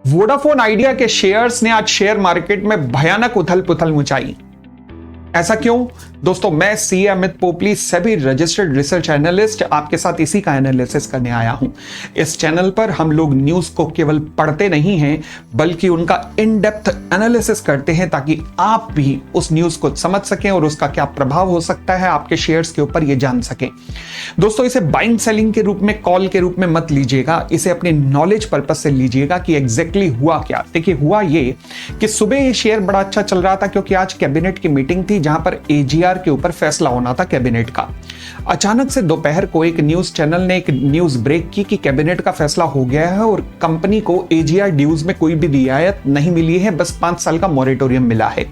Vodafone idea के shares ने आज शेयर मार्केट में भयानक उथल पुथल मचाई। ऐसा क्यों? दोस्तों, मैं CA Amit Popli, SEBI registered research analyst, आपके साथ इसी का एनालिसिस करने आया हूं। इस चैनल पर हम लोग न्यूज को केवल पढ़ते नहीं हैं, बल्कि उनका इन डेप्थ एनालिसिस करते हैं ताकि आप भी उस न्यूज को समझ सकें और उसका क्या प्रभाव हो सकता है आपके शेयर्स के ऊपर, ये जान सकें। दोस्तों, इसे बाइंग सेलिंग के रूप में, कॉल के रूप में मत लीजिएगा, इसे अपने नॉलेज पर्पज से लीजिएगा कि एग्जैक्टली हुआ क्या। देखिए, हुआ ये कि सुबह ये शेयर बड़ा अच्छा चल रहा था क्योंकि आज कैबिनेट की मीटिंग थी जहां पर एजीआर के ऊपर फैसला होना था कैबिनेट का। अचानक से दोपहर को एक न्यूज चैनल ने एक न्यूज ब्रेक की कि कैबिनेट का फैसला हो गया है और कंपनी को एजीआर ड्यूज में कोई भी रियायत नहीं मिली है, बस 5 साल का मॉरेटोरियम मिला है।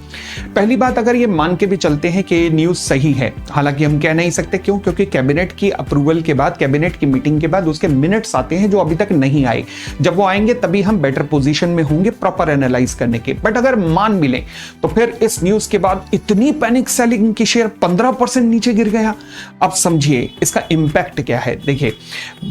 पहली बात, अगर ये मान के भी चलते हैं कि न्यूज सही है, हालांकि हम कह नहीं सकते, क्यों? क्योंकि कैबिनेट की अप्रूवल के बाद, कैबिनेट की मीटिंग के बाद उसके मिनट्स आते हैं जो अभी तक नहीं आए। जब वो आएंगे तभी हम बेटर पोजीशन में होंगे प्रॉपर एनालाइज करने के। बट अगर मान मिले तो फिर इस न्यूज के बाद इतनी पैनिक सेलिंग की शेयर 15% नीचे गिर गया। अब समझिए इसका इंपैक्ट क्या है। देखिए,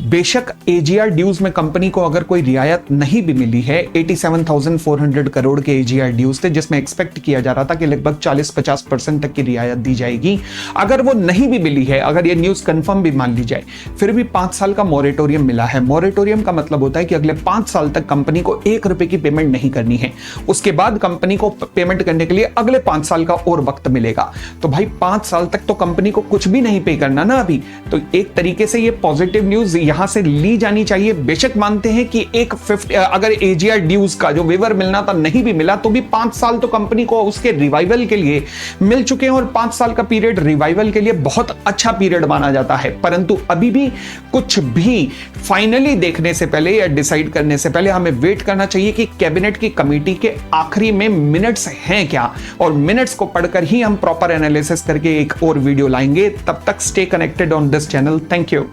बेशक एजीआर ड्यूज में कंपनी को अगर कोई रियायत नहीं भी मिली है, 87,400 करोड़ के एजीआर ड्यूज थे जिसमें एक्सपेक्ट किया जा रहा था कि लगभग 40-50% तक की रियायत दी जाएगी। अगर वो नहीं भी मिली है, अगर ये न्यूज कंफर्म भी मान ली जाए, फिर भी 5 साल का मॉरेटोरियम मिला है। मॉरेटोरियम का मतलब होता है कि अगले 5 साल तक कंपनी को 1 रुपए की पेमेंट नहीं करनी है। उसके बाद कंपनी को पेमेंट करने के लिए अगले 5 साल का और वक्त मिलेगा। तो भाई 5 साल तक तो कंपनी को कुछ भी नहीं पे करना ना अभी। तो एक तरीके से ये पॉजिटिव न्यूज यहां से ली जानी चाहिए। बेशक मानते हैं कि अगर एजीआर ड्यूज का जो वेवर मिलना था नहीं भी मिला, तो भी 5 साल तो कंपनी को उसके रिवाइवल के लिए मिल चुके हैं और 5 साल का पीरियड रिवाइवल के लिए बहुत अच्छा पीरियड माना जाता है। परंतु अभी भी कुछ भी फाइनली देखने से पहले या डिसाइड करने से पहले हमें वेट करना चाहिए कि कैबिनेट की कमेटी के आखिरी में मिनट्स हैं क्या, और मिनट्स को पढ़कर ही हम प्रॉपर एनालिसिस करके एक और वीडियो लाएंगे। तब तक stay connected on this channel. Thank you.